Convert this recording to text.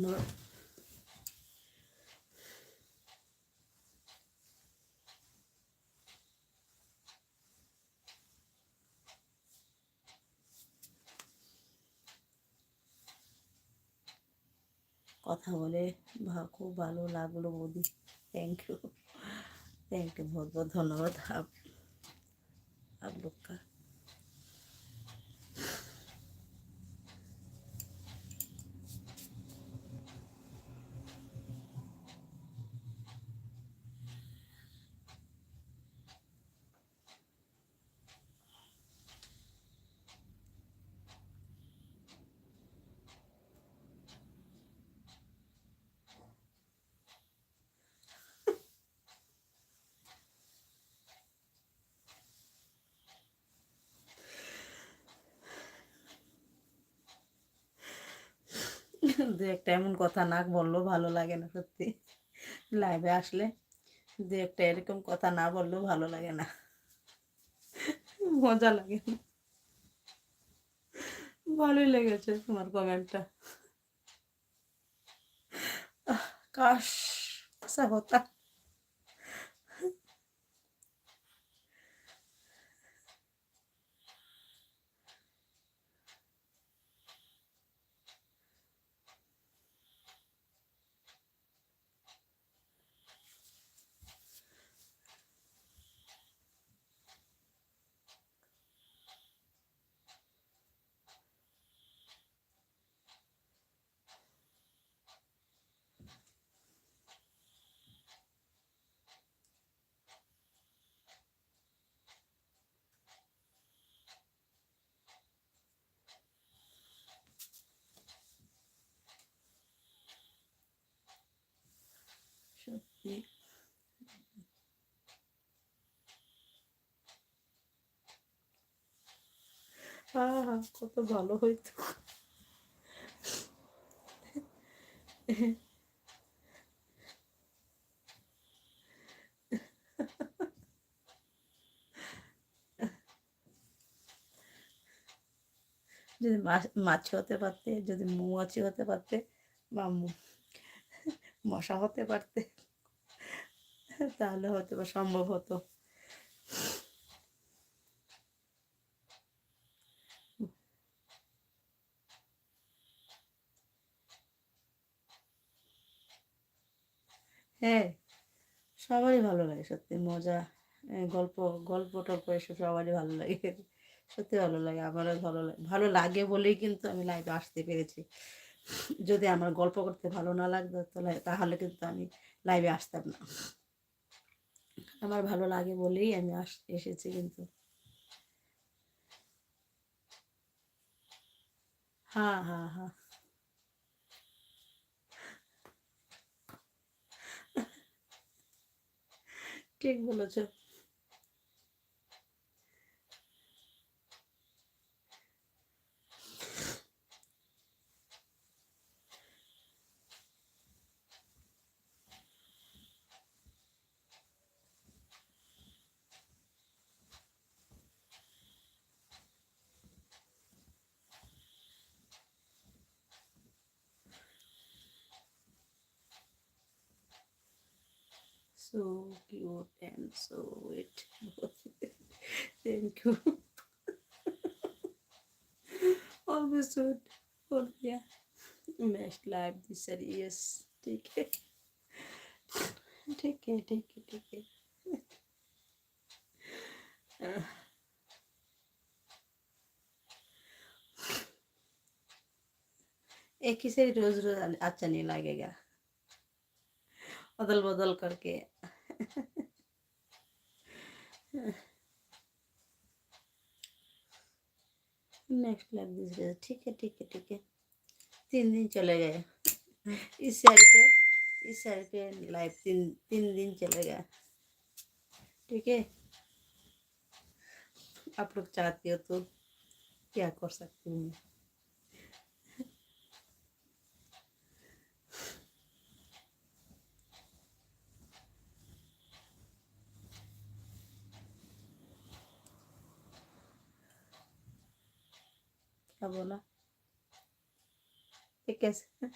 কথা বলে খুব ভালো লাগলো বৌদি। থ্যাংক ইউ, थैंक यू, बहुत बहुत धन्यवाद आप लोग का। দু একটা এমন কথা না বললেও ভালো লাগে না সত্যি, লাইভে আসলে দু একটা এরকম কথা না বললেও ভালো লাগে না, মজা লাগে না। ভালোই লেগেছে তোমার কমেন্টটা। কাশ ऐसा होता। সত্যি কত ভালো হইতো। যদি মাছি হতে পারতে, যদি মৌমাছি হতে পারতে, বা মশা হতে পারতে, তাহলে হয়তো বা সম্ভব হতো। হ্যাঁ, সবারই ভালো লাগে সত্যি, মজা গল্প, গল্প টল্প এসব সবারই ভালো লাগে, সত্যি ভালো লাগে, আমারও ভালো লাগে, ভালো লাগে বলেই কিন্তু আমি লাইভে আসতে পেরেছি। যদি আমার গল্প করতে ভালো না লাগতো তাহলে কিন্তু আমি লাইভে আসতাম না। আমার ভালো লাগে বলেই আমি এসেছি কিন্তু। হ্যাঁ হ্যাঁ হ্যাঁ, ঠিক বলেছো। So cute and so sweet. Thank you. Always good. Oh yeah. Next live this year, yes. ठीक है, ठीक है, ठीक है, ठीक है। एक ही से रोज रोज अच्छा नहीं लगेगा, बदल बदल करके। नेक्स्ट लाइव दिस डेज, ठीक है, ठीक है, ठीक है। 3 दिन चले गए इस साइड पे, इस साइड पे लाइव 3 दिन चले गए। ठीक है, आप लोग चाहते हो तो क्या कर सकती हूँ मैं। क्या बोला, ये कैसे